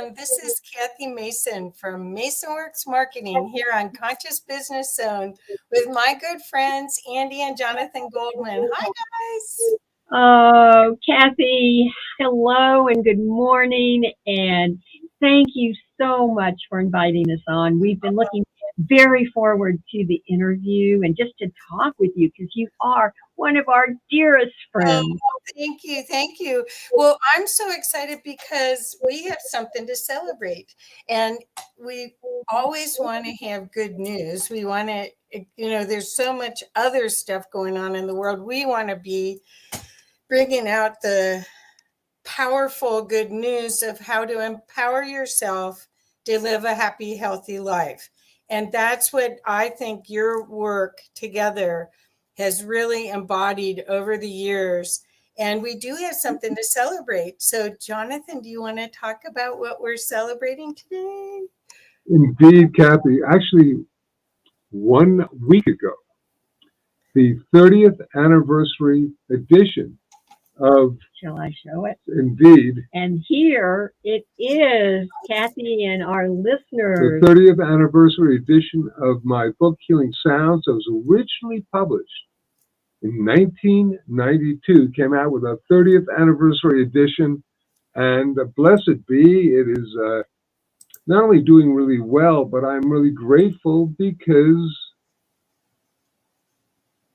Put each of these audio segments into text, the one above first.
welcome. This is Kathy Mason from MasonWorks Marketing here on Conscious Business Zone with my good friends, Andi and Jonathan Goldman. Hi, guys. Oh, Kathy, hello and good morning. And thank you so much for inviting us on. We've been looking very forward to the interview and just to talk with you because you are one of our dearest friends. Oh, thank you. Thank you. Well, I'm so excited because we have something to celebrate. And we always want to have good news. We want to, there's so much other stuff going on in the world. We want to be bringing out the powerful good news of how to empower yourself to live a happy, healthy life. And that's what I think your work together has really embodied over the years. And we do have something to celebrate. So, Jonathan, do you want to talk about what we're celebrating today? Indeed, Kathy. Actually, 1 week ago, the 30th anniversary edition of... Shall I show it? Indeed. And here it is, Kathy and our listeners. The 30th anniversary edition of my book, Healing Sounds, that was originally published in 1992, came out with a 30th anniversary edition. And blessed be, it is not only doing really well, but I'm really grateful because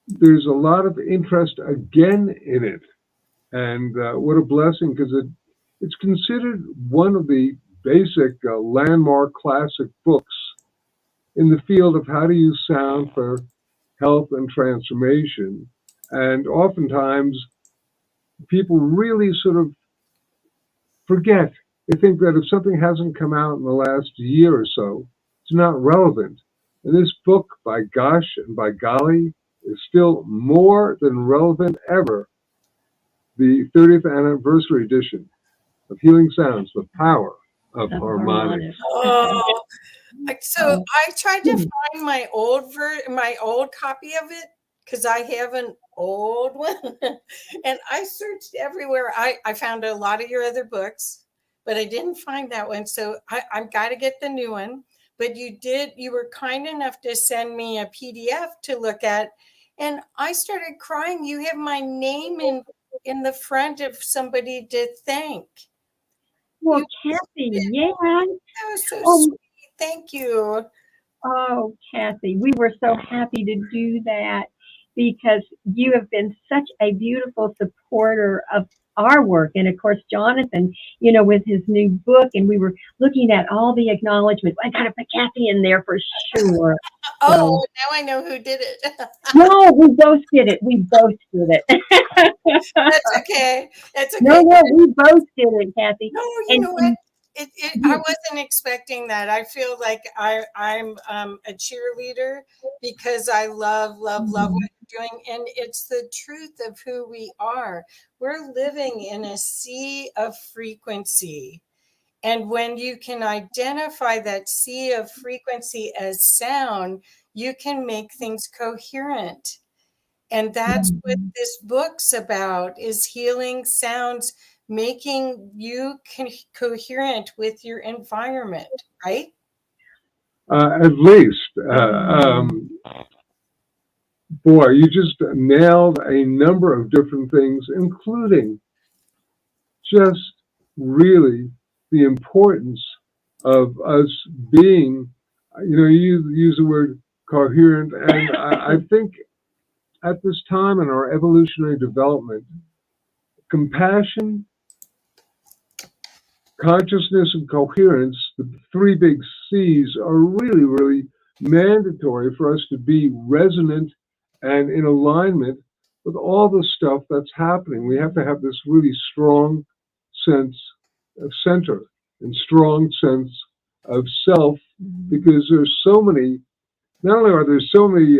there's a lot of interest again in it. And what a blessing, because it's considered one of the basic landmark classic books in the field of how to use sound for health and transformation. And oftentimes, people really sort of forget. They think that if something hasn't come out in the last year or so, it's not relevant. And this book, by gosh and by golly, is still more than relevant ever. The 30th anniversary edition of Healing Sounds, the power of harmonics. Oh, so I tried to find my old copy of it because I have an old one, and I searched everywhere. I found a lot of your other books, but I didn't find that one. So I've got to get the new one. But you were kind enough to send me a PDF to look at, and I started crying. You have my name in the front of somebody to thank. Well, Kathy, yeah. That was so sweet. Thank you. Oh, Kathy, we were so happy to do that because you have been such a beautiful supporter of our work. And of course, Jonathan, with his new book, and we were looking at all the acknowledgments. I got to put Kathy in there for sure. Oh, now I know who did it. No, we both did it. We both did it. That's okay. That's okay. No, we both did it, Kathy. No, you know what? I wasn't expecting that. I feel like I'm a cheerleader because I love what you're doing. And it's the truth of who we are. We're living in a sea of frequency. And when you can identify that sea of frequency as sound, you can make things coherent. And that's what this book's about, is healing sounds, making you coherent with your environment, right? At least. Boy, you just nailed a number of different things, including just really the importance of us being, you use the word coherent, and I think at this time in our evolutionary development, compassion, consciousness, and coherence, the three big C's, are really, really mandatory for us to be resonant and in alignment with all the stuff that's happening. We have to have this really strong sense of center and strong sense of self, because there's so many, not only are there so many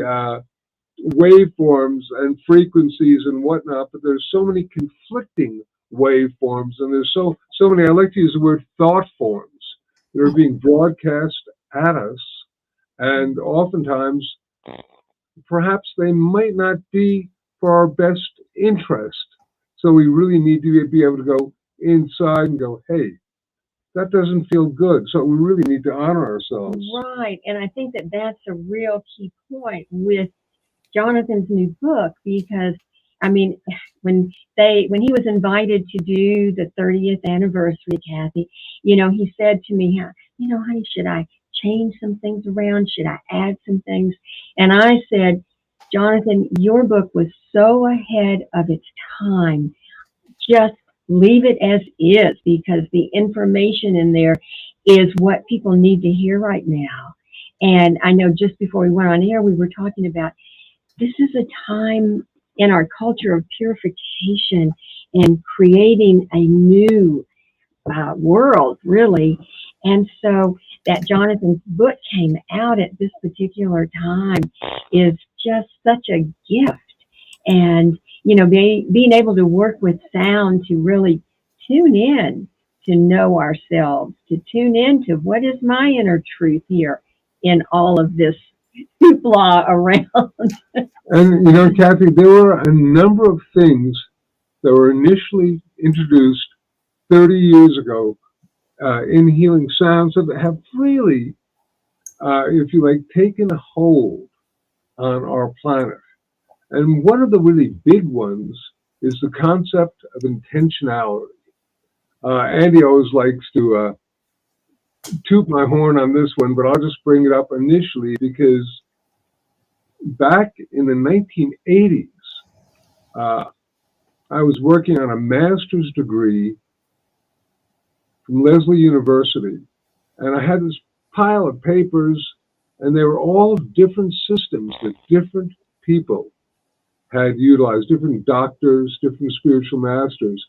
waveforms and frequencies and whatnot, but there's so many conflicting waveforms, and there's so many, I like to use the word thought forms, that are being broadcast at us, and oftentimes perhaps they might not be for our best interest. So we really need to be able to go inside and go, hey, that doesn't feel good. So we really need to honor ourselves. Right. And I think that that's a real key point with Jonathan's new book, because I mean, when he was invited to do the 30th anniversary, Kathy, he said to me, honey, should I change some things around? Should I add some things? And I said, Jonathan, your book was so ahead of its time. Just leave it as is, because the information in there is what people need to hear right now. And I know just before we went on air, we were talking about this is a time in our culture of purification and creating a new world, really. And so that Jonathan's book came out at this particular time is just such a gift. And, being able to work with sound to really tune in to know ourselves, to tune in to what is my inner truth here in all of this hoopla around. And, Kathy, there were a number of things that were initially introduced 30 years ago in healing sounds that have really, if you like, taken a hold on our planet. And one of the really big ones is the concept of intentionality. Andi always likes to toot my horn on this one, but I'll just bring it up initially because back in the 1980s, I was working on a master's degree from Lesley University, and I had this pile of papers, and they were all different systems that different people had utilized, different doctors, different spiritual masters,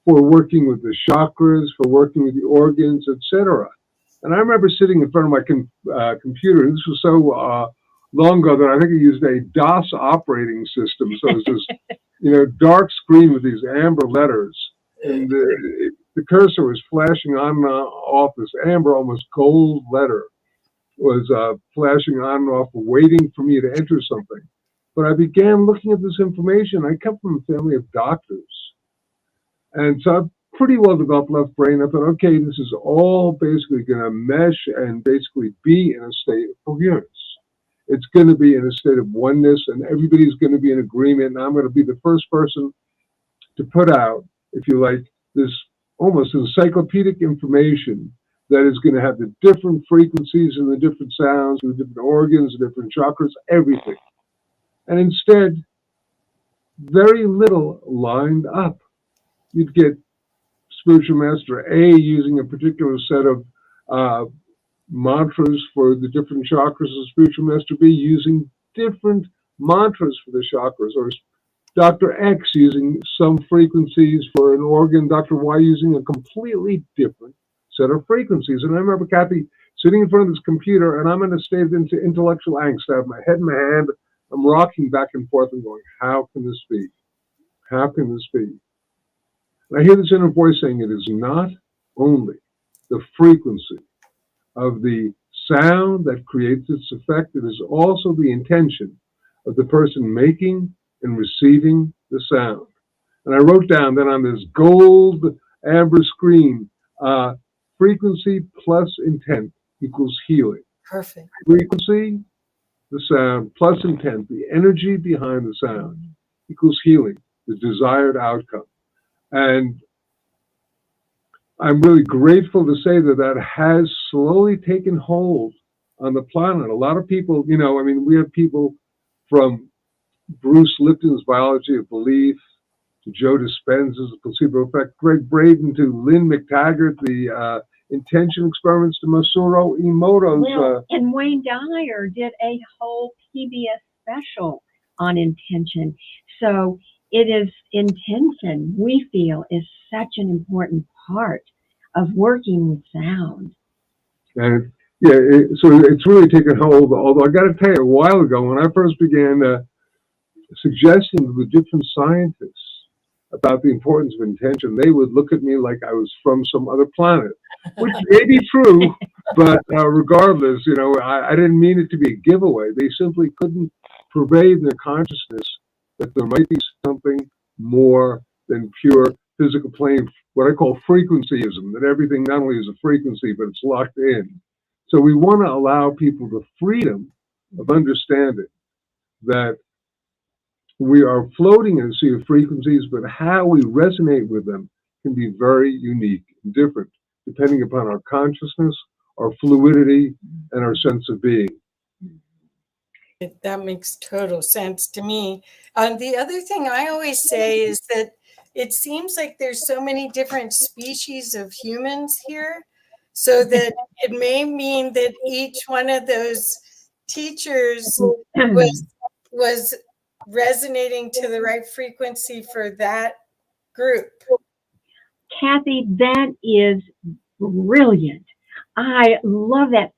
for working with the chakras, for working with the organs, etc. And I remember sitting in front of my computer, and this was so long ago that I think I used a DOS operating system. So it was this, dark screen with these amber letters, and the cursor was flashing on and off. This amber, almost gold letter was flashing on and off, waiting for me to enter something. But I began looking at this information. I come from a family of doctors, and so I've pretty well developed left brain. I thought, okay, this is all basically going to mesh and basically be in a state of coherence. It's going to be in a state of oneness, and everybody's going to be in agreement. And I'm going to be the first person to put out, if you like, this almost encyclopedic information that is going to have the different frequencies and the different sounds, the different organs, the different chakras, everything. And instead, very little lined up. You'd get Spiritual Master A using a particular set of mantras for the different chakras, and Spiritual Master B using different mantras for the chakras, or Dr. X using some frequencies for an organ, Dr. Y using a completely different set of frequencies. And I remember Kathy sitting in front of this computer, and I'm in a state of intellectual angst. I have my head in my hand. I'm rocking back and forth and going, how can this be? How can this be? And I hear this inner voice saying it is not only the frequency of the sound that creates its effect, it is also the intention of the person making and receiving the sound. And I wrote down then on this gold amber screen, frequency plus intent equals healing. Perfect. Frequency, the sound, plus intent, the energy behind the sound, equals healing, the desired outcome. And I'm really grateful to say that that has slowly taken hold on the planet. A lot of people, we have people from Bruce Lipton's Biology of Belief to Joe Dispenza's Placebo Effect, Greg Braden to Lynn McTaggart, the intention experiments to Masaru Emoto's. And Wayne Dyer did a whole PBS special on intention. So it is intention, we feel, is such an important part of working with sound. And so it's really taken hold. Although I got to tell you, a while ago when I first began suggesting to the different scientists about the importance of intention, they would look at me like I was from some other planet, which may be true, but regardless, I didn't mean it to be a giveaway. They simply couldn't pervade in their consciousness that there might be something more than pure physical plane, what I call frequencyism, that everything not only is a frequency, but it's locked in. So we want to allow people the freedom of understanding that we are floating in a sea of frequencies, but how we resonate with them can be very unique and different, depending upon our consciousness, our fluidity, and our sense of being. That makes total sense to me. The other thing I always say is that it seems like there's so many different species of humans here, so that it may mean that each one of those teachers was resonating to the right frequency for that group. Kathy, that is brilliant. I love that.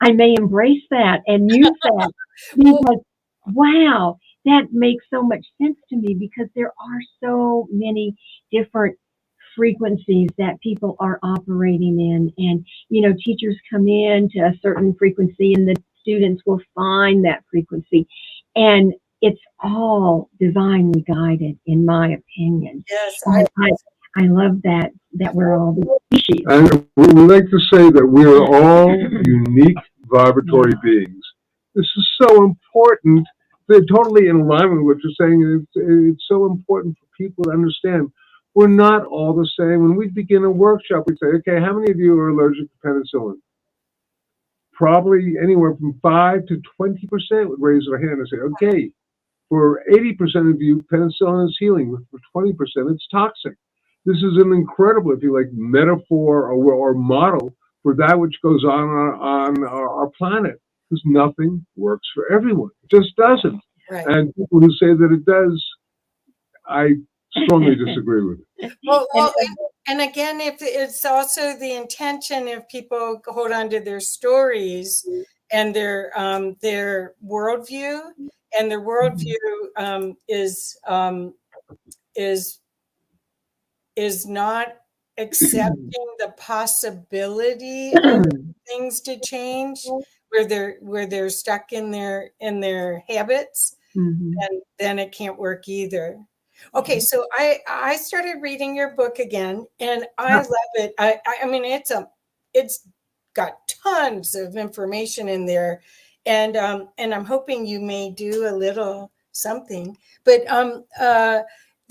I may embrace that and use that because, wow, that makes so much sense to me, because there are so many different frequencies that people are operating in. And, you know, teachers come in to a certain frequency and the students will find that frequency. And it's all divinely guided, in my opinion. Yes, I love that we're all the species. And we like to say that we are all unique vibratory beings. This is so important. They're totally in alignment with what you're saying. It's so important for people to understand we're not all the same. When we begin a workshop, we say, okay, how many of you are allergic to penicillin? Probably anywhere from 5 to 20% would raise their hand and say, okay, for 80% of you, penicillin is healing. For 20%, it's toxic. This is an incredible, if you like, metaphor or model for that which goes on our planet, because nothing works for everyone. It just doesn't. Right. And people who say that it does, I strongly disagree with it. Well, and again, if it's also the intention, if people hold on to their stories and their worldview, and their worldview is not accepting the possibility of things to change, where they're stuck in their habits, and then it can't work either. Okay, so I started reading your book again, and I love it. I mean, it's got tons of information in there, and I'm hoping you may do a little something. But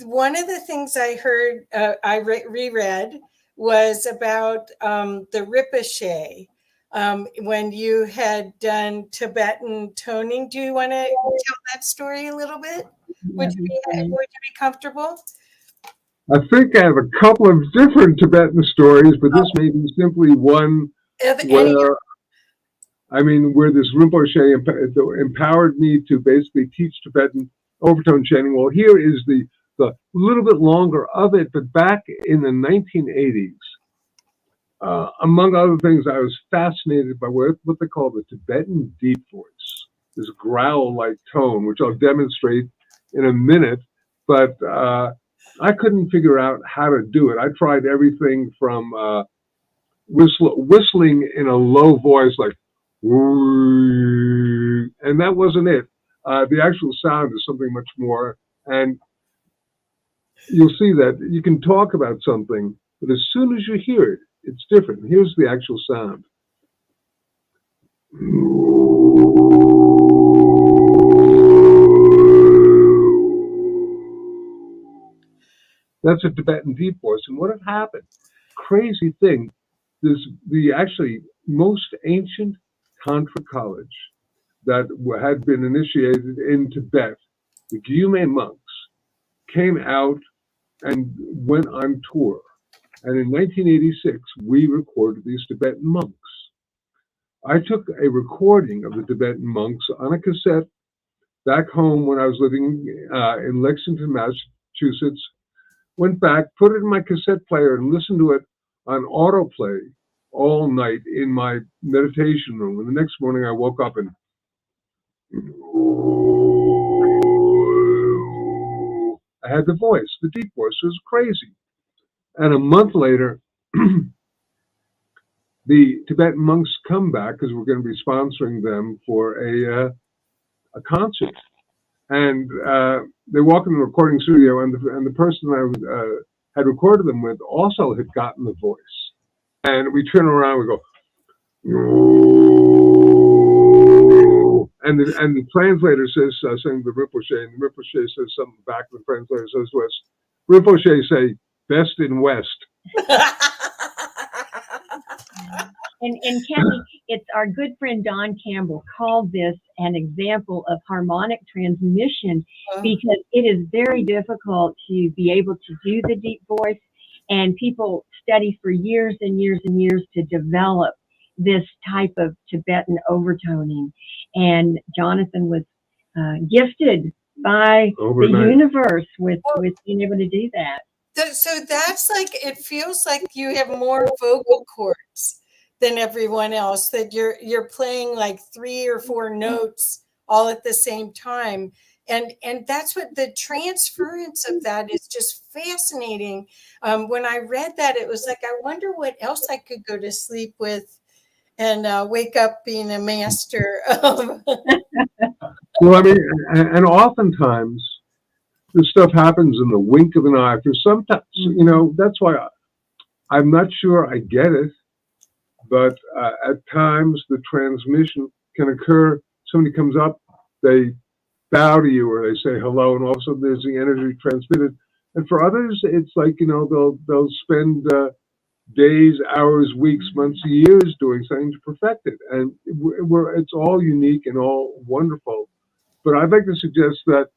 one of the things I heard, I reread, was about the Rinpoche, when you had done Tibetan toning. Do you want to tell that story a little bit? Would you be comfortable? I think I have a couple of different Tibetan stories, but this may be simply one where, where this Rinpoche empowered me to basically teach Tibetan overtone chanting. Well, here is the little bit longer of it, but back in the 1980s, among other things, I was fascinated by what they call the Tibetan deep voice, this growl-like tone, which I'll demonstrate in a minute, but I couldn't figure out how to do it. I tried everything from whistling in a low voice, like, and that wasn't it. The actual sound is something much more, and you'll see that you can talk about something, but as soon as you hear it, it's different. Here's the actual sound. That's a Tibetan deep voice. And what had happened? Crazy thing. The actually most ancient tantric college that had been initiated in Tibet, the Gyume monks, came out and went on tour. And in 1986, we recorded these Tibetan monks. I took a recording of the Tibetan monks on a cassette back home when I was living in Lexington, Massachusetts. Went back, put it in my cassette player, and listened to it on autoplay all night in my meditation room. And the next morning, I woke up and I had the voice, the deep voice. It was crazy. And a month later, the Tibetan monks come back because we're going to be sponsoring them for a concert. And they walk in the recording studio, and the person had recorded them with also had gotten the voice. And we turn around, we go, and the translator says, saying the Rinpoche, and the Rinpoche says something back, the translator says to us, Rinpoche say, best in West. And Kathy, it's our good friend Don Campbell called this an example of harmonic transmission, because it is very difficult to be able to do the deep voice, and people study for years and years and years to develop this type of Tibetan overtoning. And Jonathan was gifted by the universe with being able to do that. So that's like, it feels like you have more vocal cords than everyone else, that you're playing like 3 or 4 notes all at the same time. And that's what the transference of that is, just fascinating. When I read that, it was like, I wonder what else I could go to sleep with and wake up being a master of. Well, I mean, and oftentimes this stuff happens in the wink of an eye. For sometimes, you know, that's why I'm not sure I get it. But at times the transmission can occur. Somebody comes up, they bow to you, or they say hello, and all of a sudden there's the energy transmitted. And for others, it's like, you know, they'll spend days, hours, weeks, months, years doing something to perfect it. And it's all unique and all wonderful. But I'd like to suggest that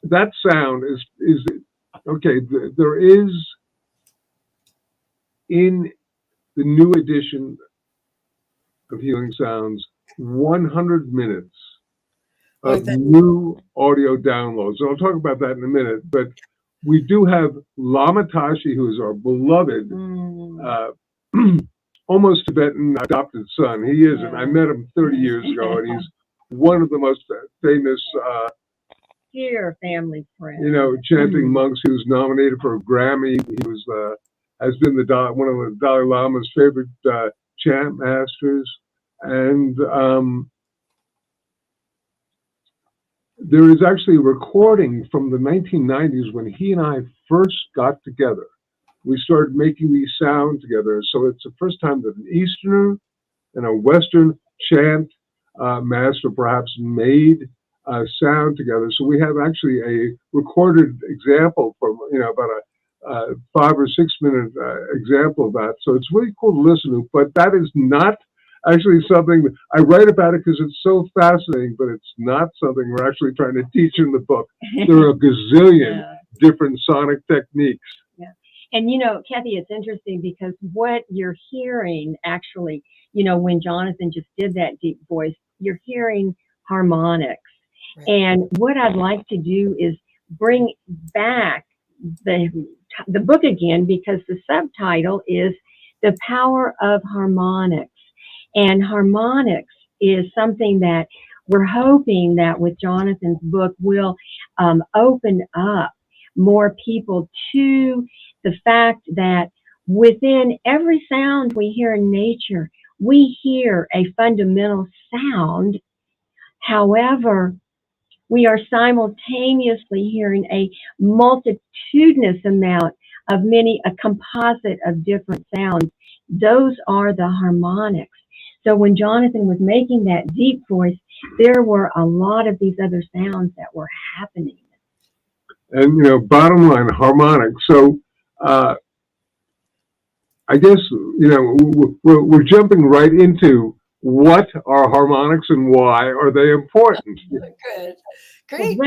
that sound is okay. There is in the new edition of Healing Sounds 100 minutes of new audio downloads. So I'll talk about that in a minute. But we do have Lama Tashi, who is our beloved, almost Tibetan adopted son. He isn't. I met him 30 years ago, and he's one of the most famous dear family friend, you know, chanting monks. He was nominated for a Grammy. He was has been one of the Dalai Lama's favorite chant masters, and there is actually a recording from the 1990s when he and I first got together. We started making these sound together. So it's the first time that an Easterner and a Western chant master perhaps made sound together. So we have actually a recorded example from, you know, about a 5 or 6 minute example of that. So it's really cool to listen to, but that is not actually something that I write about it because it's so fascinating, but it's not something we're actually trying to teach in the book. There are a gazillion different sonic techniques. Yeah. And, you know, Kathy, it's interesting because what you're hearing actually, you know, when Jonathan just did that deep voice, you're hearing harmonics. Right. And what I'd like to do is bring back the book again, because the subtitle is The Power of Harmonics. And harmonics is something that we're hoping that with Jonathan's book will open up more people to the fact that within every sound we hear in nature, we hear a fundamental sound. However, we are simultaneously hearing a multitudinous amount of a composite of different sounds. Those are the harmonics. So when Jonathan was making that deep voice, there were a lot of these other sounds that were happening. And, you know, bottom line, harmonics. So I guess, you know, we're jumping right into what are harmonics and why are they important? Good. Great.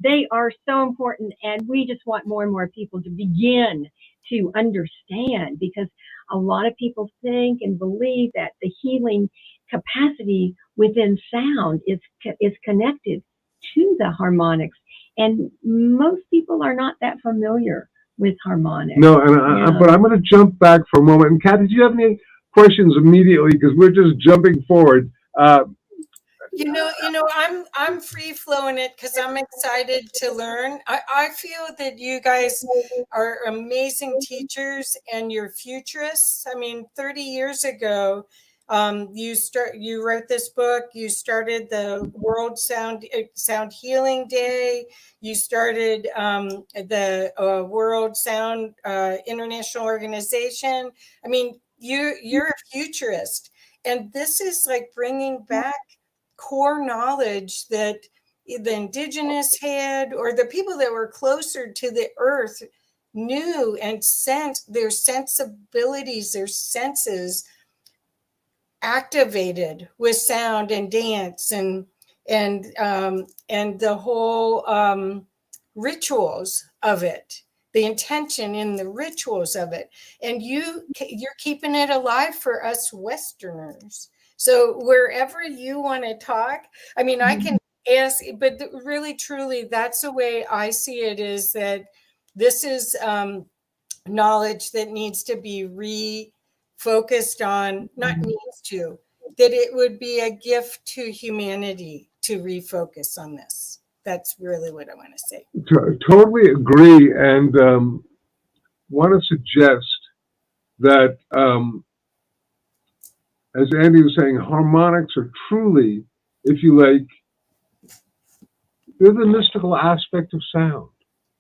They are so important, and we just want more and more people to begin to understand, because a lot of people think and believe that the healing capacity within sound is connected to the harmonics, and most people are not that familiar with harmonics. No, but I'm going to jump back for a moment. And Kat, did you have any questions immediately? Because we're just jumping forward. You know, I'm free flowing it because I'm excited to learn. I feel that you guys are amazing teachers and you're futurists. I mean, 30 years ago, You wrote this book. You started the World Sound Healing Day. You started the World Sound International Organization. I mean, you're a futurist, and this is like bringing back core knowledge that the indigenous had, or the people that were closer to the earth knew and sent their sensibilities, their senses activated with sound and dance and the whole rituals of it, the intention in the rituals of it, and you're keeping it alive for us Westerners. So wherever you want to talk, I mean, I can ask, but really, truly, that's the way I see it, is that this is knowledge that needs to be refocused on, not needs to, that it would be a gift to humanity to refocus on this. That's really what I want to say. Totally agree, and want to suggest that, as Andi was saying, harmonics are truly, if you like, they're the mystical aspect of sound.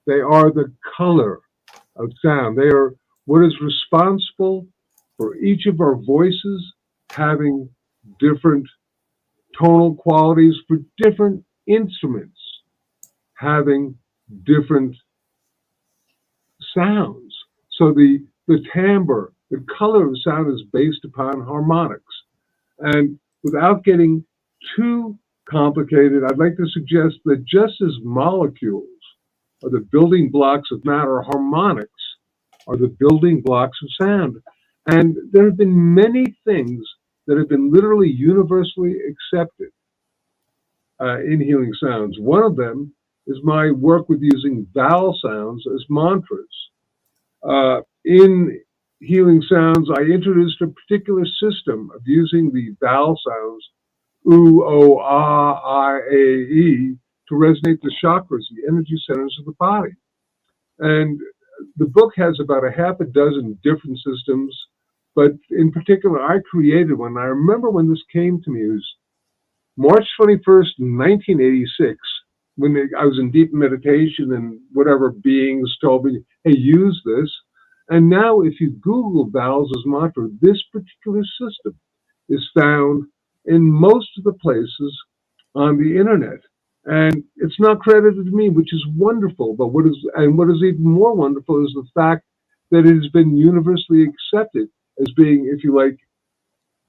They are the color of sound. They are what is responsible for each of our voices having different tonal qualities, for different instruments having different sounds. So the timbre, the color of sound is based upon harmonics. And without getting too complicated, I'd like to suggest that just as molecules are the building blocks of matter, harmonics are the building blocks of sound. And there have been many things that have been literally universally accepted in healing sounds. One of them is my work with using vowel sounds as mantras. In healing sounds, I introduced a particular system of using the vowel sounds, oo, o, ah, I, a, e, to resonate the chakras, the energy centers of the body. And the book has about a half a dozen different systems, but in particular, I created one. I remember when this came to me, it was March 21st, 1986, when I was in deep meditation and whatever beings told me, hey, use this. And now if you Google vowels as mantra, this particular system is found in most of the places on the internet. And it's not credited to me, which is wonderful. But what is even more wonderful is the fact that it has been universally accepted as being, if you like,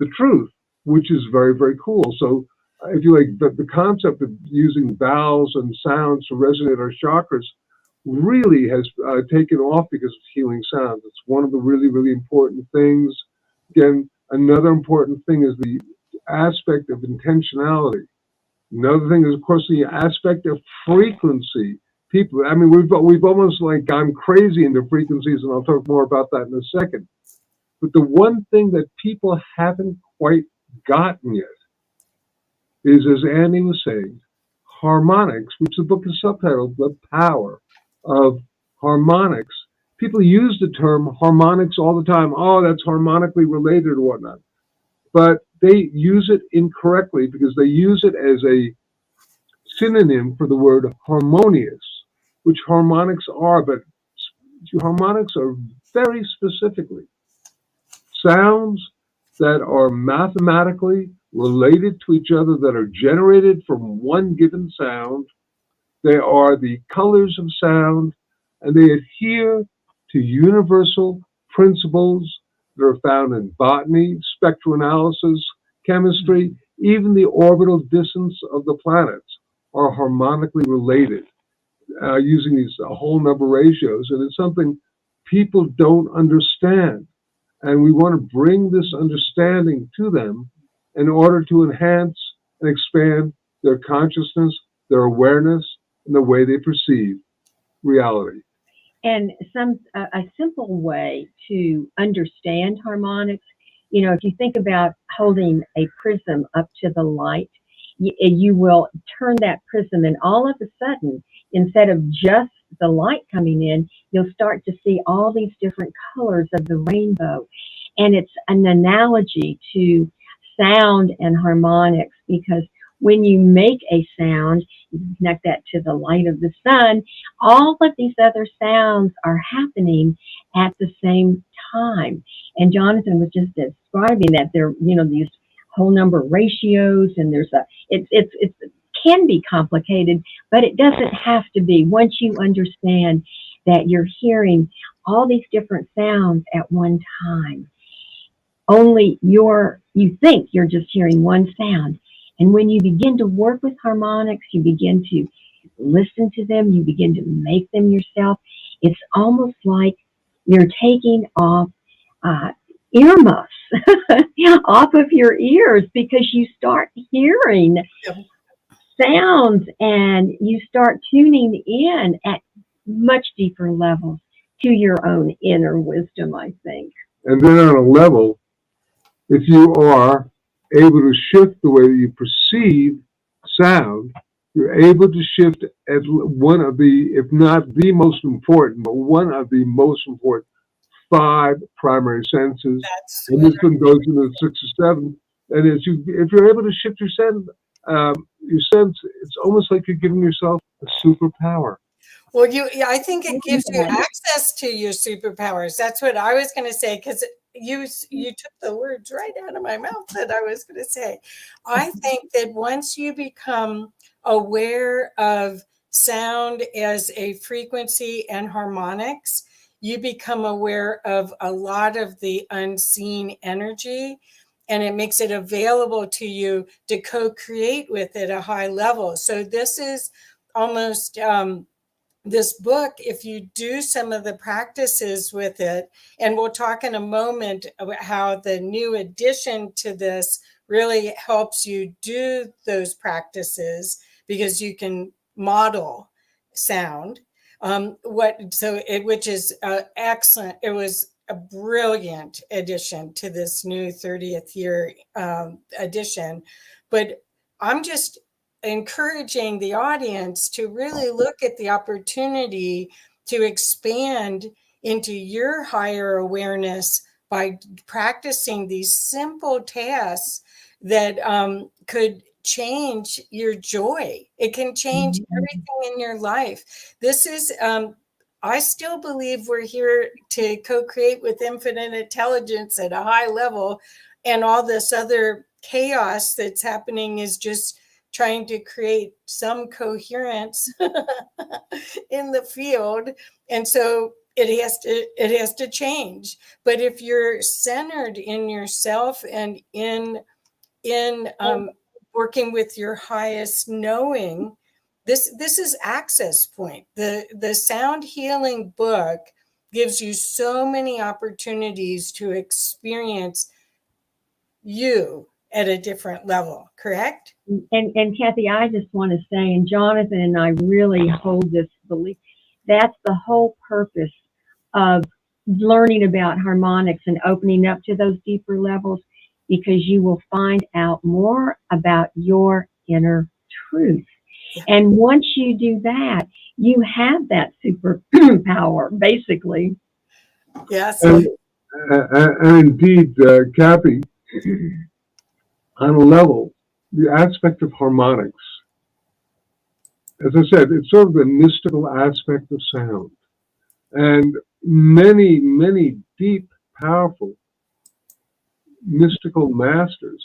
the truth, which is very, very cool. So if you like, the concept of using vowels and sounds to resonate our chakras really has taken off because of healing sounds. It's one of the really, really important things. Again, another important thing is the aspect of intentionality. Another thing is, of course, the aspect of frequency. People, I mean, we've almost like gone crazy into frequencies, and I'll talk more about that in a second. But the one thing that people haven't quite gotten yet is, as Andi was saying, harmonics, which the book is subtitled The Power of Harmonics. People use the term harmonics all the time. Oh, that's harmonically related or whatnot. But they use it incorrectly because they use it as a synonym for the word harmonious, which harmonics are, but harmonics are very specifically sounds that are mathematically related to each other, that are generated from one given sound. They are the colors of sound, and they adhere to universal principles that are found in botany, spectroanalysis, chemistry. Even the orbital distance of the planets are harmonically related using these whole number ratios. And it's something people don't understand. And we want to bring this understanding to them in order to enhance and expand their consciousness, their awareness, and the way they perceive reality. And a simple way to understand harmonics, you know, if you think about holding a prism up to the light, you will turn that prism, and all of a sudden, instead of just the light coming in, you'll start to see all these different colors of the rainbow. And it's an analogy to sound and harmonics, because when you make a sound, you connect that to the light of the sun, all of these other sounds are happening at the same time. And Jonathan was just describing that there, these whole number ratios, and there's it can be complicated, but it doesn't have to be once you understand that you're hearing all these different sounds at one time. Only you think you're just hearing one sound. And when you begin to work with harmonics, you begin to listen to them, you begin to make them yourself. It's almost like you're taking off earmuffs off of your ears, because you start hearing sounds and you start tuning in at much deeper levels to your own inner wisdom, I think. And then on a level, if you are able to shift the way that you perceive sound, you're able to shift at one of the, if not the most important, but one of the most important 5 primary senses. And this one goes into the 6 or 7. And if you're able to shift your sense, it's almost like you're giving yourself a superpower. Well, I think it gives you access to your superpowers. That's what I was going to say, because you took the words right out of my mouth that I was going to say. I think that once you become aware of sound as a frequency and harmonics, you become aware of a lot of the unseen energy, and it makes it available to you to co-create with it at a high level. So this is almost this book, if you do some of the practices with it, and we'll talk in a moment about how the new addition to this really helps you do those practices, because you can model sound. Which is excellent. It was a brilliant addition to this new 30th year edition. But I'm just encouraging the audience to really look at the opportunity to expand into your higher awareness by practicing these simple tasks that could change your joy. It can change everything in your life. This is, I still believe we're here to co-create with infinite intelligence at a high level, and all this other chaos that's happening is just trying to create some coherence in the field. And so it has to change. But if you're centered in yourself and in working with your highest knowing, this is access point. The sound healing book gives you so many opportunities to experience you at a different level, correct? And Kathy, I just want to say, and Jonathan and I really hold this belief, that's the whole purpose of learning about harmonics and opening up to those deeper levels, because you will find out more about your inner truth. And once you do that, you have that superpower, basically. Yes. And indeed, Kathy, on a level, the aspect of harmonics, as I said, it's sort of the mystical aspect of sound. And many, many deep, powerful, mystical masters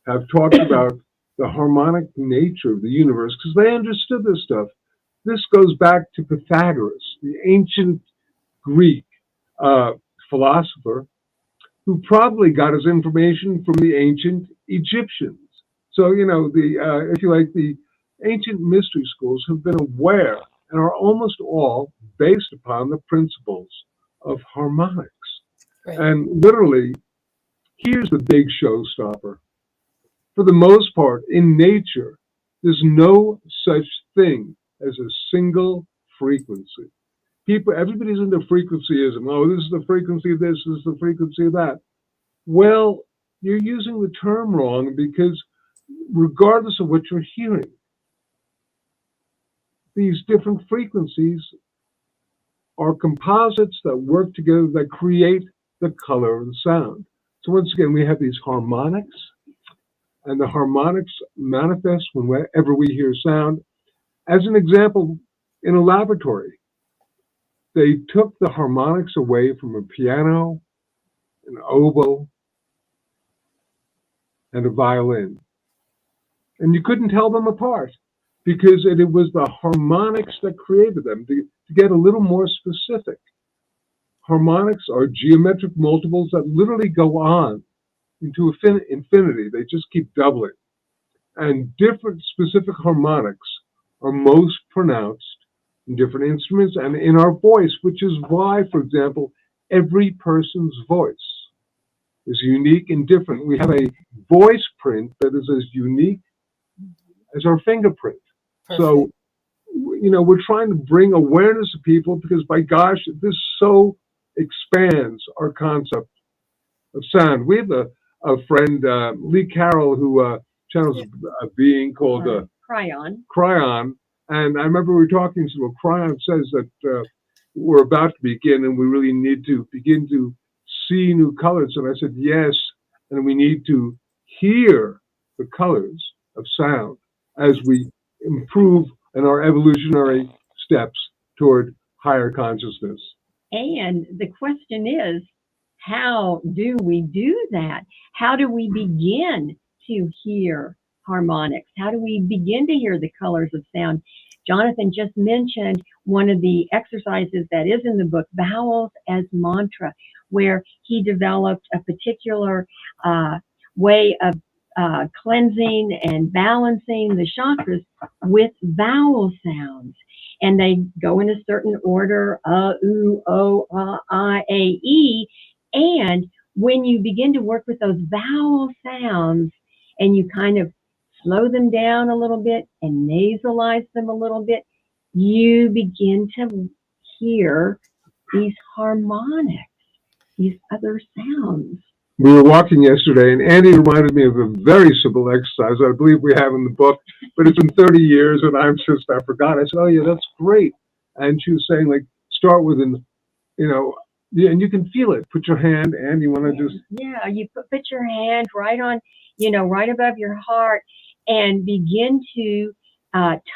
have talked about the harmonic nature of the universe, because they understood this stuff. This goes back to Pythagoras, the ancient Greek philosopher, who probably got his information from the ancient Egyptians. So, if you like, the ancient mystery schools have been aware and are almost all based upon the principles of harmonics. Right. And literally, here's the big showstopper. For the most part, in nature, there's no such thing as a single frequency. Everybody's into frequencyism. Oh, this is the frequency of this, this is the frequency of that. Well, you're using the term wrong, because regardless of what you're hearing, these different frequencies are composites that work together that create the color of the sound. So once again, we have these harmonics, and the harmonics manifest whenever we hear sound. As an example, in a laboratory, they took the harmonics away from a piano, an oboe, and a violin. And you couldn't tell them apart because it was the harmonics that created them. To get a little more specific, harmonics are geometric multiples that literally go on into infinity. They just keep doubling. And different specific harmonics are most pronounced in different instruments and in our voice, which is why, for example, every person's voice is unique and different. We have a voice print that is as unique as our fingerprint. Perfect. So, we're trying to bring awareness to people because, by gosh, this so expands our concept of sound. We have a friend, Lee Carroll, who channels a being called Cryon. And I remember we were talking, so Cryon says that we're about to begin and we really need to begin to see new colors. And I said, yes, and we need to hear the colors of sound as we improve in our evolutionary steps toward higher consciousness. And the question is, how do we do that? How do we begin to hear harmonics? How do we begin to hear the colors of sound? Jonathan just mentioned one of the exercises that is in the book, Vowels as Mantra, where he developed a particular way of cleansing and balancing the chakras with vowel sounds. And they go in a certain order, U, O, I, A, E. And when you begin to work with those vowel sounds and you kind of slow them down a little bit and nasalize them a little bit, you begin to hear these harmonics, these other sounds. We were walking yesterday, and Andi reminded me of a very simple exercise I believe we have in the book, but it's been 30 years, and I forgot. I said, oh, yeah, that's great. And she was saying, like, start with and you can feel it. Put your hand, and you want to just... Yeah, you put your hand right on, right above your heart, and begin to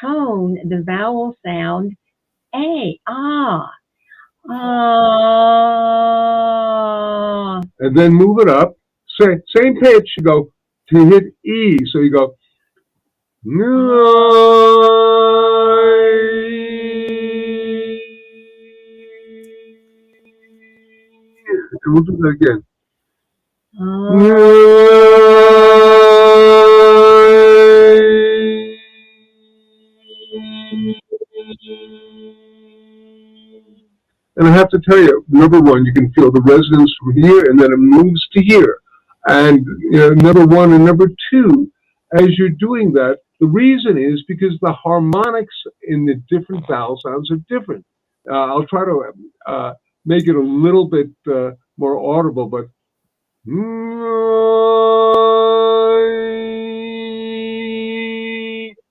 tone the vowel sound A, ah, ah. And then move it up. Same pitch. You go to hit E. So you go. We'll do that again. And I have to tell you, number one, you can feel the resonance from here, and then it moves to here. And number one and number two, as you're doing that, the reason is because the harmonics in the different vowel sounds are different. I'll try to make it a little bit more audible, but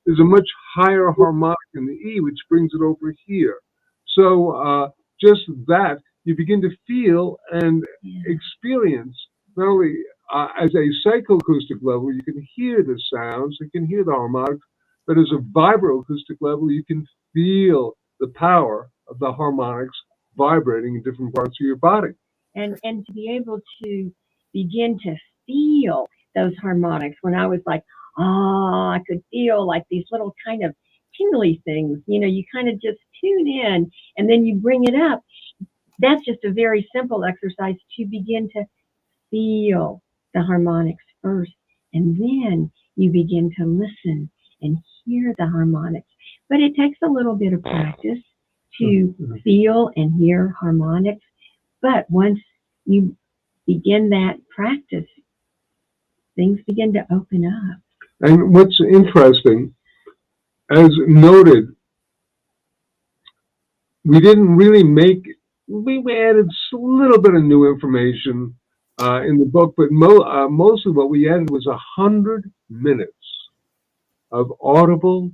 there's a much higher harmonic in the E, which brings it over here. So just that, you begin to feel and experience, not only as a psychoacoustic level, you can hear the sounds, you can hear the harmonics, but as a vibroacoustic level, you can feel the power of the harmonics vibrating in different parts of your body. And to be able to begin to feel those harmonics, when I was like, I could feel like these little kind of tingly things, you kind of just tune in and then you bring it up. That's just a very simple exercise to begin to feel the harmonics first, and then you begin to listen and hear the harmonics. But it takes a little bit of practice to feel and hear harmonics. But once you begin that practice, things begin to open up. And what's interesting, as noted, we didn't really we added a little bit of new information in the book, but mostly what we added was 100 minutes of audible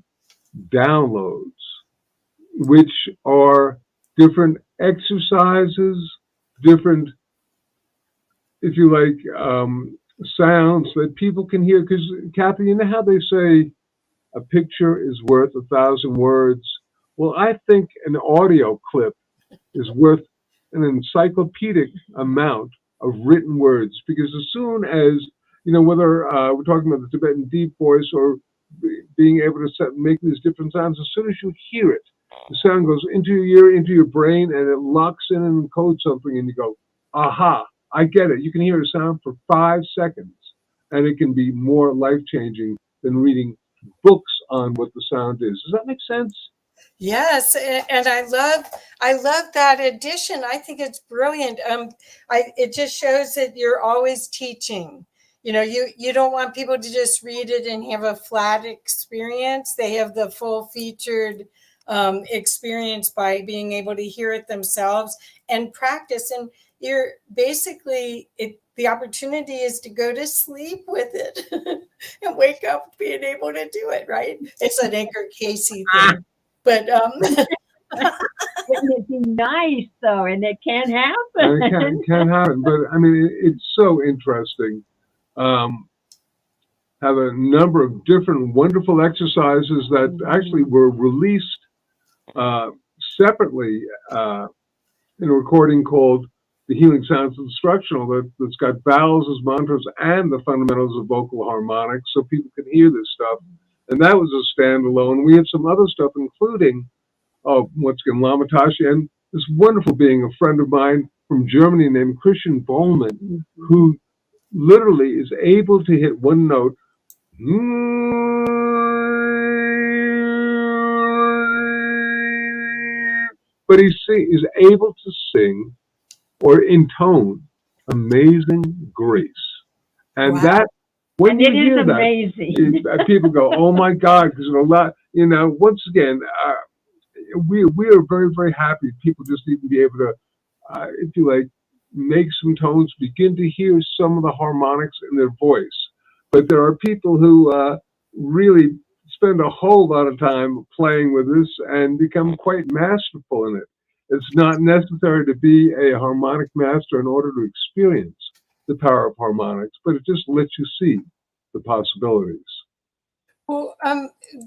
downloads, which are different exercises, different, if you like, sounds that people can hear. Because, Kathy, you know how they say a picture is worth 1,000 words? Well, I think an audio clip is worth an encyclopedic amount of written words, because as soon as, whether we're talking about the Tibetan deep voice or being able to make these different sounds, as soon as you hear it, the sound goes into your ear, into your brain, and it locks in and encodes something, and you go, aha, I get it. You can hear a sound for 5 seconds, and it can be more life-changing than reading books on what the sound is. Does that make sense? Yes, and I love that addition. I think it's brilliant. It just shows that you're always teaching. You don't want people to just read it and have a flat experience. They have the full featured experience by being able to hear it themselves and practice. And you're basically the opportunity is to go to sleep with it and wake up being able to do it. Right? It's an Edgar Casey thing. But Wouldn't it be nice though? And it can't happen. It can't happen. But I mean, it's so interesting. Have a number of different wonderful exercises that actually were released separately in a recording called The Healing Sounds Instructional that's got vowels as mantras and the fundamentals of vocal harmonics, so people can hear this stuff. And that was a standalone. We have some other stuff, including, once again, Lamatashi, and this wonderful being, a friend of mine from Germany named Christian Goldman, who literally is able to hit one note, but he is able to sing or intone Amazing Grace. And that, when you hear that, people go, oh my God, because once again, we are very, very happy. People just need to be able to, if you like, make some tones, begin to hear some of the harmonics in their voice. But there are people who really spend a whole lot of time playing with this and become quite masterful in it. It's not necessary to be a harmonic master in order to experience the power of harmonics, but it just lets you see the possibilities. Well,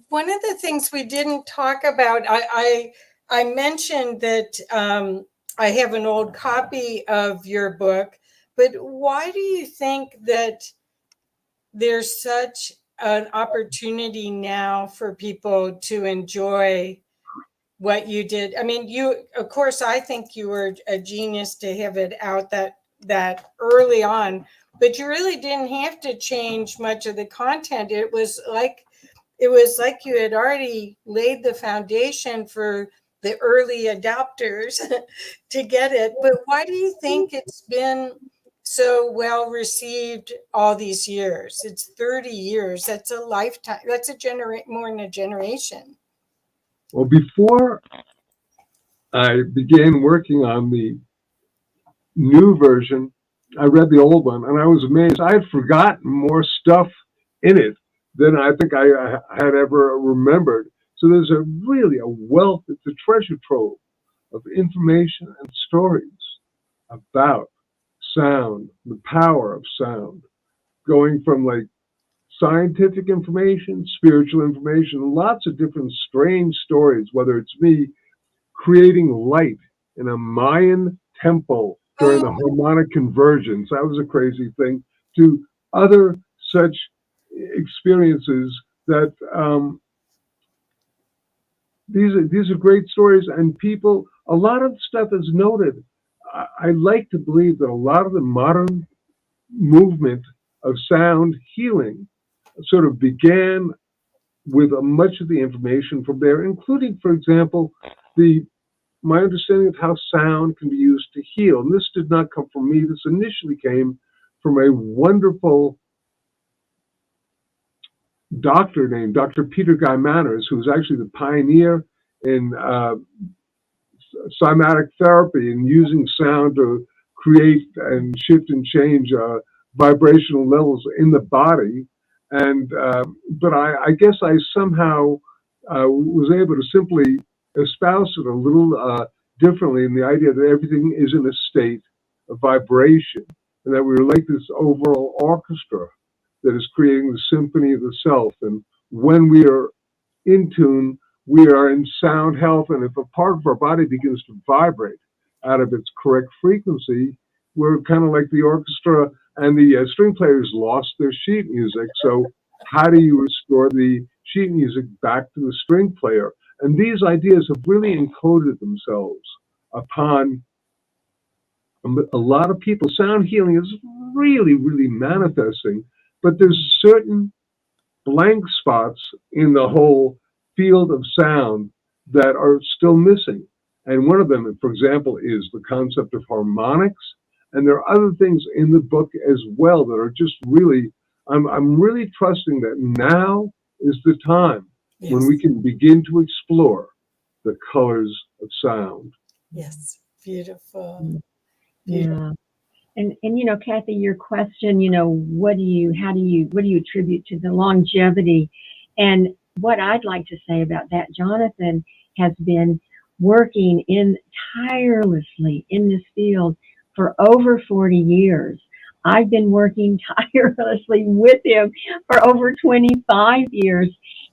one of the things we didn't talk about, I mentioned that I have an old copy of your book, but why do you think that there's such an opportunity now for people to enjoy what you did? I mean, of course, I think you were a genius to have it out that early on, but you really didn't have to change much of the content. It was like you had already laid the foundation for the early adopters to get it. But why do you think it's been so well received all these years? It's 30 years. That's a lifetime. That's more than a generation. Well, before I began working on the new version, I read the old one and I was amazed. I had forgotten more stuff in it than I think I had ever remembered. So there's really a wealth, it's a treasure trove of information and stories about sound, the power of sound, going from like scientific information, spiritual information, lots of different strange stories, whether it's me creating light in a Mayan temple during the harmonic convergence, that was a crazy thing, to other such experiences that these are great stories, and people, a lot of stuff is noted. I like to believe that a lot of the modern movement of sound healing sort of began with much of the information from there, including, for example, my understanding of how sound can be used to heal. And this did not come from me. This initially came from a wonderful doctor named Dr. Peter Guy Manners, who was actually the pioneer in cymatic therapy and using sound to create and shift and change vibrational levels in the body. And but I guess I somehow was able to simply espouse it a little differently, in the idea that everything is in a state of vibration, and that we're like this overall orchestra that is creating the symphony of the self. And when we are in tune, we are in sound health. And if a part of our body begins to vibrate out of its correct frequency, we're kind of like the orchestra, and the string players lost their sheet music. So how do you restore the sheet music back to the string player? And these ideas have really encoded themselves upon a lot of people. Sound healing is really, really manifesting, but there's certain blank spots in the whole field of sound that are still missing. And one of them, for example, is the concept of harmonics. And there are other things in the book as well that are just really, I'm really trusting that now is the time when we can begin to explore the colors of sound. Yes, beautiful. Yeah. And you know, Kathy, your question, you know, what do you attribute to the longevity? And what I'd like to say about that, Jonathan has been working tirelessly in this field for over 40 years. I've been working tirelessly with him for over 25 years.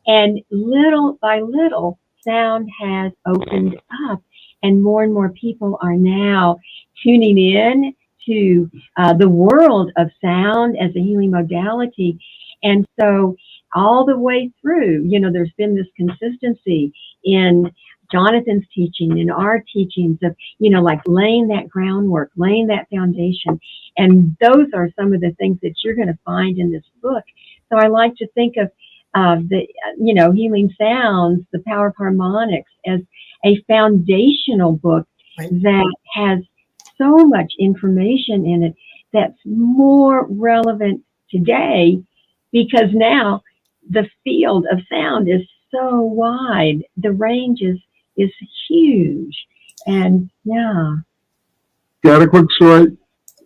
And little by little, sound has opened up, and more people are now tuning in to the world of sound as a healing modality. And so all the way through, you know, there's been this consistency in Jonathan's teaching, in our teachings of, you know, like laying that groundwork, laying that foundation. And those are some of the things that you're going to find in this book. So I like to think of the, you know, Healing Sounds, The Power of Harmonics, as a foundational book that has so much information in it that's more relevant today, because now the field of sound is so wide. The range is huge. And yeah. Got a quick story?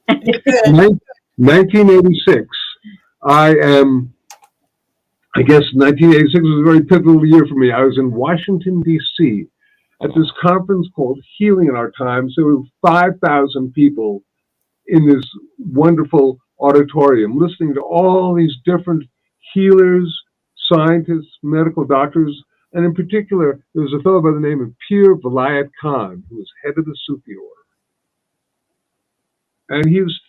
1986. I guess 1986 was a very pivotal year for me. I was in Washington, D.C. at this conference called Healing in Our Times. There were 5,000 people in this wonderful auditorium listening to all these different healers, scientists, medical doctors, and in particular, there was a fellow by the name of Pir Vilayat Khan, who was head of the Sufi order. And he was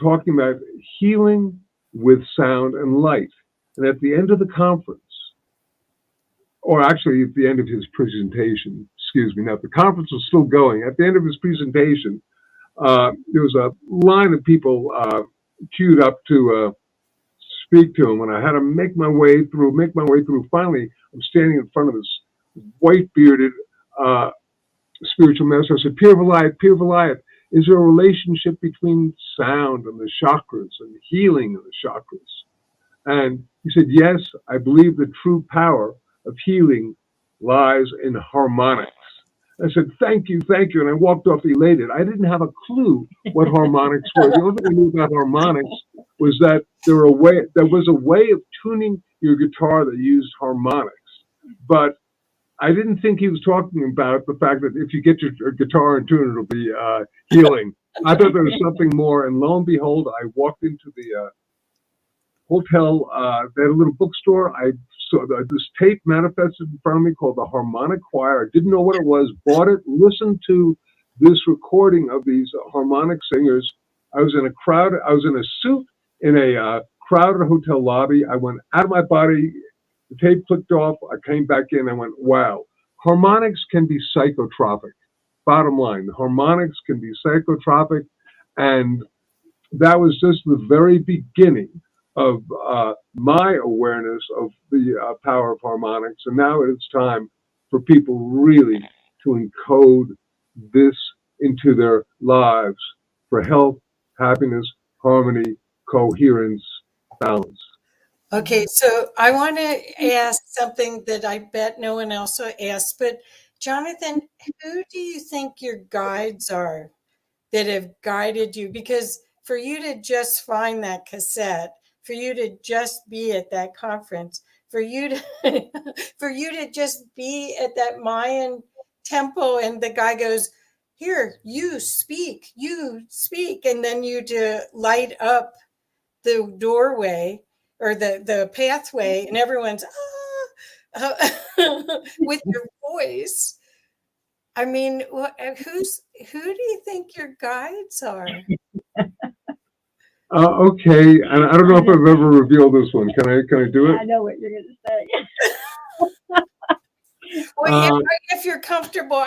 talking about healing with sound and light. And at the end of the conference, or actually at the end of his presentation, excuse me, now the conference was still going. At the end of his presentation, there was a line of people queued up to speak to him, and I had to make my way through. Finally, I'm standing in front of this white-bearded spiritual master. I said, Pir Vilayat, is there a relationship between sound and the chakras and healing of the chakras? And he said, yes, I believe the true power of healing lies in harmonics. I said, thank you. And I walked off elated. I didn't have a clue what harmonics were. The only thing I knew about harmonics was that there was a way of tuning your guitar that used harmonics. But I didn't think he was talking about the fact that if you get your guitar in tune, it'll be healing. I thought there was something more. And lo and behold, I walked into the hotel. They had a little bookstore. I saw this tape manifested in front of me called the Harmonic Choir. I didn't know what it was, bought it, listened to this recording of these harmonic singers. I was in a suit in a crowded hotel lobby. I went out of my body. The tape clicked off. I came back in. I went, wow. Harmonics can be psychotropic. Bottom line, harmonics can be psychotropic. And that was just the very beginning of my awareness of the power of harmonics. And now it's time for people really to encode this into their lives for health, happiness, harmony, coherence, balance. Okay, so I want to ask something that I bet no one else will ask, but Jonathan, who do you think your guides are that have guided you? Because for you to just find that cassette, for you to just be at that conference, for you to for you to just be at that Mayan temple, and the guy goes, here, you speak, and then you to light up the doorway or the pathway, and everyone's with your voice. I mean, who do you think your guides are? Okay, and I don't know if I've ever revealed this one. Can I do it? I know what you're going to say. Well, if you're comfortable,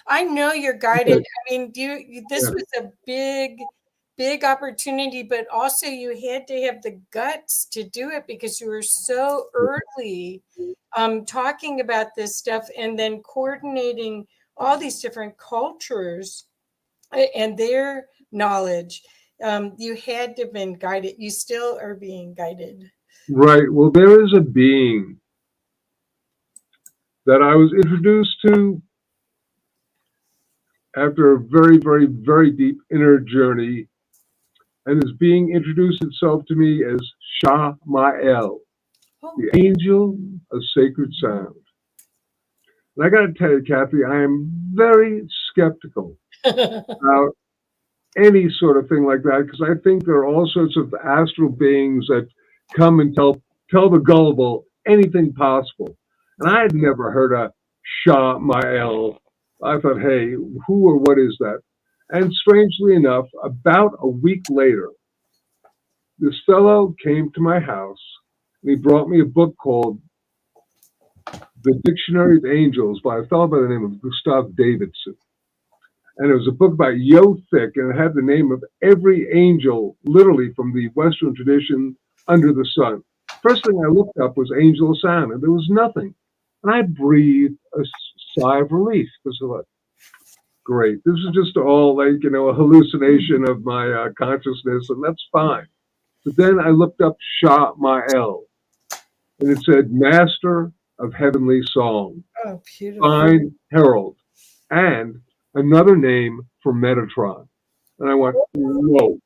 I know you're guided. I mean, this was a big opportunity, but also you had to have the guts to do it because you were so early talking about this stuff and then coordinating all these different cultures and their knowledge. You had to have been guided. You still are being guided. Right. Well, there is a being that I was introduced to after a very, very, very deep inner journey, and is being introduced itself to me as Shamael, the angel of sacred sound. And I got to tell you, Kathy, I am very skeptical about any sort of thing like that, because I think there are all sorts of astral beings that come and tell the gullible anything possible. And I had never heard of Shamael. I thought, hey, who or what is that? And strangely enough, about a week later, this fellow came to my house and he brought me a book called The Dictionary of Angels by a fellow by the name of Gustav Davidson. And it was a book about Yothic, and it had the name of every angel, literally from the Western tradition, under the sun. First thing I looked up was angel sound, and there was nothing. And I breathed a sigh of relief because I thought, great, this is just all like, a hallucination of my consciousness, and that's fine. But then I looked up Shamael, and it said, Master of Heavenly Song, Fine Herald, and another name for Metatron. And I went, whoa,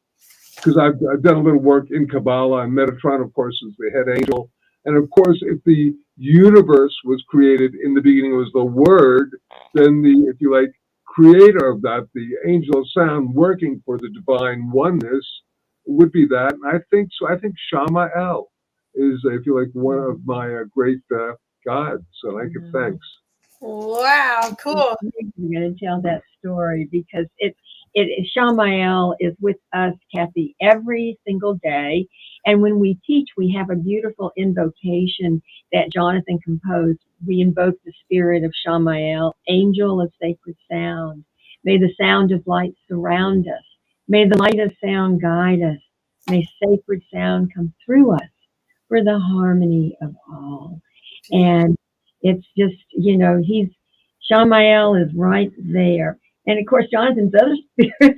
because I've done a little work in Kabbalah, and Metatron, of course, is the head angel. And of course, if the universe was created in the beginning, was the Word, then the, if you like, creator of that, the angel of sound working for the divine oneness, would be that. And I think so. I think Shamael is, if you like, one of my great gods. So I give thanks. Wow, cool. You're going to tell that story because Shamael is with us, Kathy, every single day. And when we teach, we have a beautiful invocation that Jonathan composed. We invoke the spirit of Shamael, angel of sacred sound. May the sound of light surround us. May the light of sound guide us. May sacred sound come through us for the harmony of all. And it's just, Shamael is right there. And of course, Jonathan's other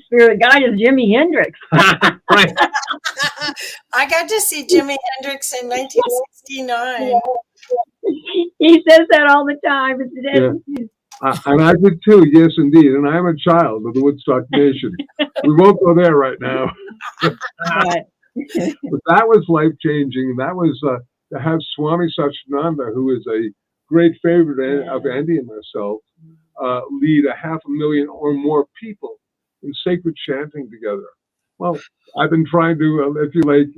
spirit guide is Jimi Hendrix. Right. I got to see Jimi Hendrix in 1969. He says that all the time. And I did too, yes, indeed. And I'm a child of the Woodstock Nation. We won't go there right now. But that was life-changing. That was to have Swami Satchidananda, who is a great favorite of Andi and myself, lead 500,000 or more people in sacred chanting together. Well, I've been trying to, if you like,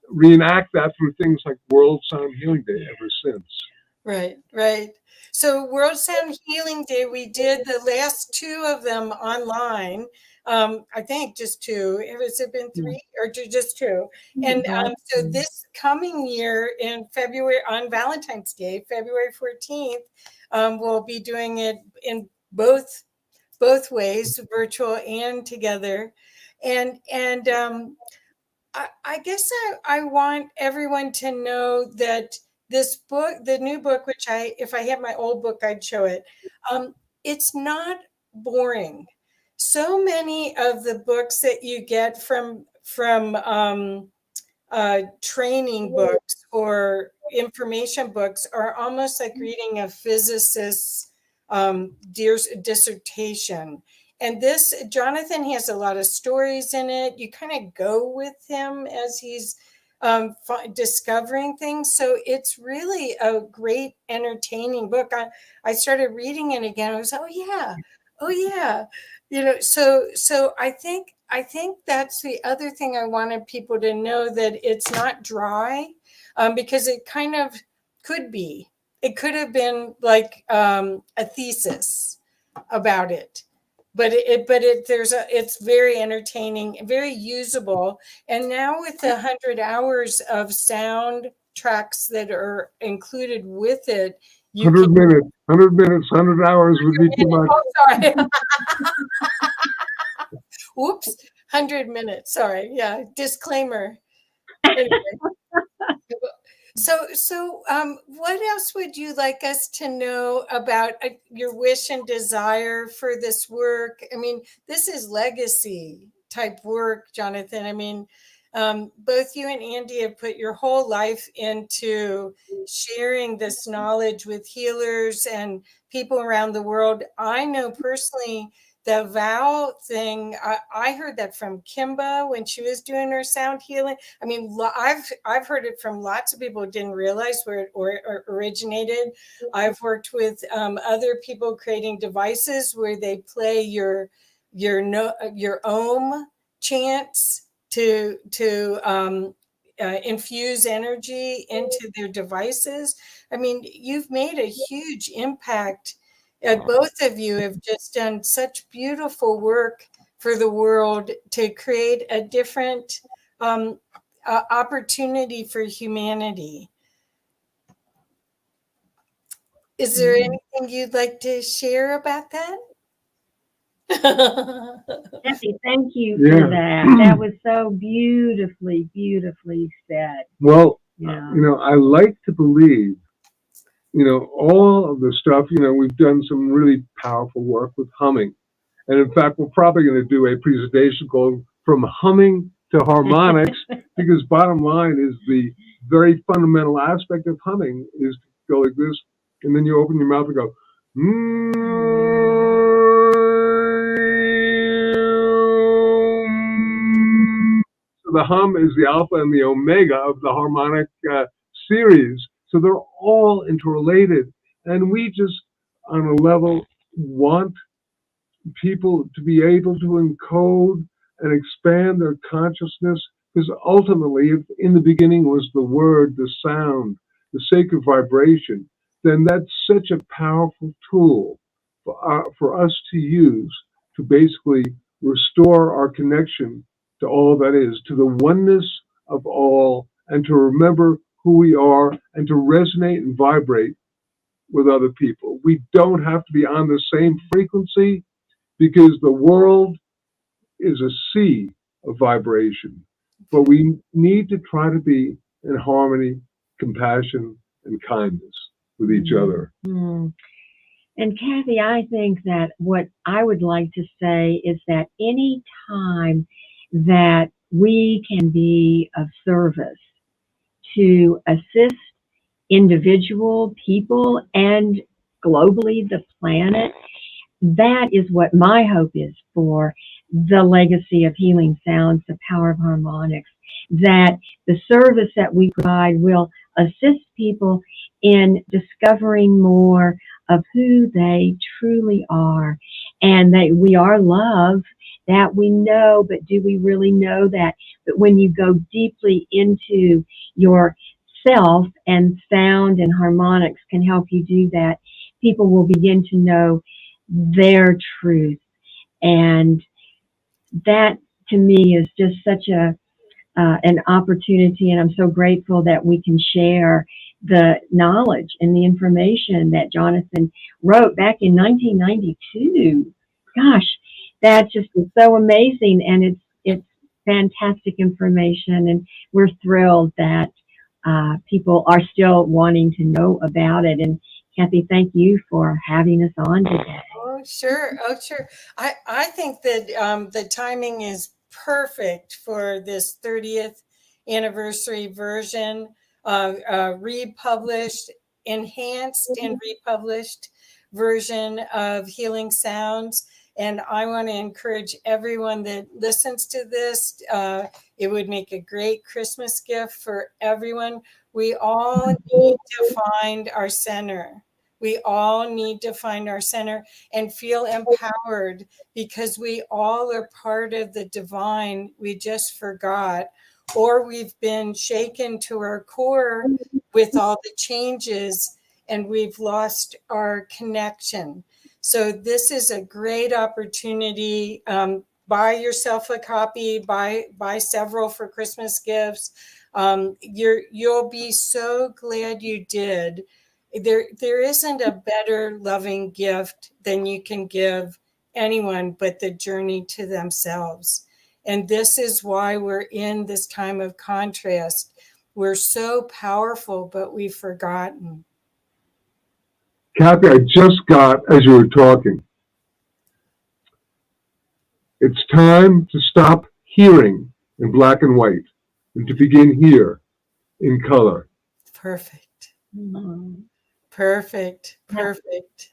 reenact that through things like World Sound Healing Day ever since. Right. So World Sound Healing Day, we did the last 2 of them online. I think just 2. Has it been 3 or just 2? And so this coming year in February, on Valentine's Day, February 14th, we'll be doing it in both ways, virtual and together. And I guess I want everyone to know that this book, the new book, which if I had my old book, I'd show it. It's not boring. So many of the books that you get from training books or information books are almost like reading a physicist's dissertation. And this, Jonathan has a lot of stories in it. You kind of go with him as he's discovering things. So it's really a great, entertaining book. I started reading it again. I was, oh yeah, Oh yeah. So I think that's the other thing I wanted people to know, that it's not dry, because it kind of could be. It could have been like a thesis about it. It's very entertaining, very usable. And now with the 100 hours of sound tracks that are included with it, you can 100 minutes, 100 hours would be too much. Oh, sorry. Oops. 100 minutes. Sorry. Yeah. Disclaimer. Anyway. So, what else would you like us to know about your wish and desire for this work? I mean, this is legacy type work, Jonathan. I mean, both you and Andi have put your whole life into sharing this knowledge with healers and people around the world. I know personally the vow thing. I heard that from Kimba when she was doing her sound healing. I mean, I've heard it from lots of people who didn't realize where it originated. I've worked with other people creating devices where they play your Om chants to infuse energy into their devices. I mean, you've made a huge impact. Both of you have just done such beautiful work for the world to create a different opportunity for humanity. Is there anything you'd like to share about that? Kathy, thank you Yeah. for that. That was so beautifully, beautifully said. Well, Yeah. I like to believe, all of the stuff, we've done some really powerful work with humming. And in fact, we're probably going to do a presentation called From Humming to Harmonics, because bottom line is the very fundamental aspect of humming is to go like this, and then you open your mouth and go, So the hum is the alpha and the omega of the harmonic series. So they're all interrelated. And we just, on a level, want people to be able to encode and expand their consciousness, because ultimately, if in the beginning was the word, the sound, the sacred vibration, then that's such a powerful tool for us to use to basically restore our connection to all that is, to the oneness of all, and to remember who we are and to resonate and vibrate with other people. We don't have to be on the same frequency, because the world is a sea of vibration. But we need to try to be in harmony, compassion, and kindness with each other. Mm. And Kathy, I think that what I would like to say is that any time that we can be of service to assist individual people and globally the planet, that is what my hope is for the legacy of healing sounds, the power of harmonics, that the service that we provide will assist people in discovering more of who they truly are, and that we are love, that we know, but do we really know that? But when you go deeply into yourself, and sound and harmonics can help you do that, people will begin to know their truth. And that to me is just such an opportunity, and I'm so grateful that we can share the knowledge and the information that Jonathan wrote back in 1992. Gosh, that just is so amazing, and it's fantastic information, and we're thrilled that people are still wanting to know about it. And Kathy, thank you for having us on today. Oh, sure. Oh, sure. I think that the timing is perfect for this 30th anniversary version, republished, enhanced and republished version of Healing Sounds. And I want to encourage everyone that listens to this. It would make a great Christmas gift for everyone. We all need to find our center. We all need to find our center and feel empowered, because we all are part of the divine. We just forgot, or we've been shaken to our core with all the changes, and we've lost our connection. So this is a great opportunity. Buy yourself a copy, buy several for Christmas gifts. You'll be so glad you did. There isn't a better loving gift than you can give anyone but the journey to themselves. And this is why we're in this time of contrast. We're so powerful, but we've forgotten. Kathy, I just got, as you were talking, it's time to stop hearing in black and white and to begin here in color. Perfect. Mhm. Perfect. Perfect.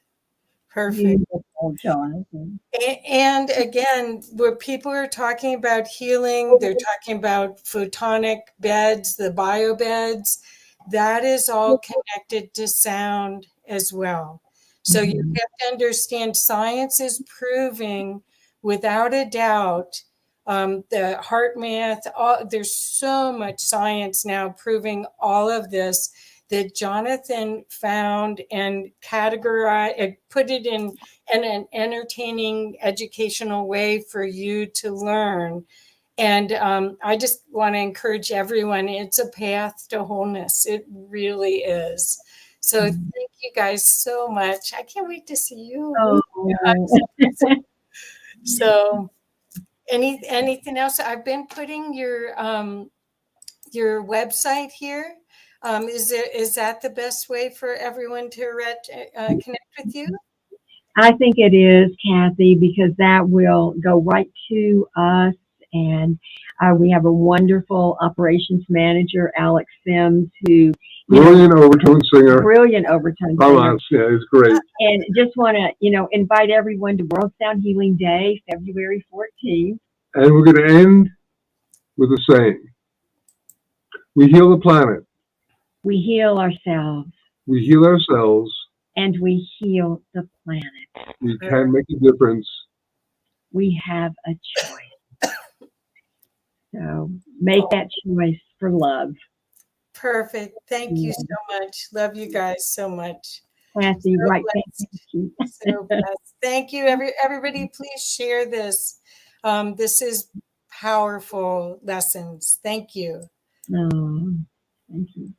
Perfect. Beautiful, Jonathan. And again, where people are talking about healing, they're talking about photonic beds, the bio beds, that is all connected to sound as well. So you have to understand, science is proving without a doubt, the heart math, there's so much science now proving all of this, that Jonathan found and categorized, put it in an entertaining, educational way for you to learn. And I just want to encourage everyone, it's a path to wholeness. It really is. So thank you guys so much. I can't wait to see you. Oh. So anything else? I've been putting your website here. Is that the best way for everyone to connect with you? I think it is, Kathy, because that will go right to us. And we have a wonderful operations manager, Alex Sims, who Brilliant overtone singer. Brilliant overtone singer. Yeah, it's great. And just want to, invite everyone to World Sound Healing Day, February 14th. And we're going to end with a saying. We heal the planet. We heal ourselves. We heal ourselves. And we heal the planet. We can make a difference. We have a choice. So make that choice for love. Perfect. Thank you so much. Love you guys so much. Kathy, So right. blessed. Thank you. So blessed. Thank you. Everybody, please share this. This is powerful lessons. Thank you. Oh, thank you.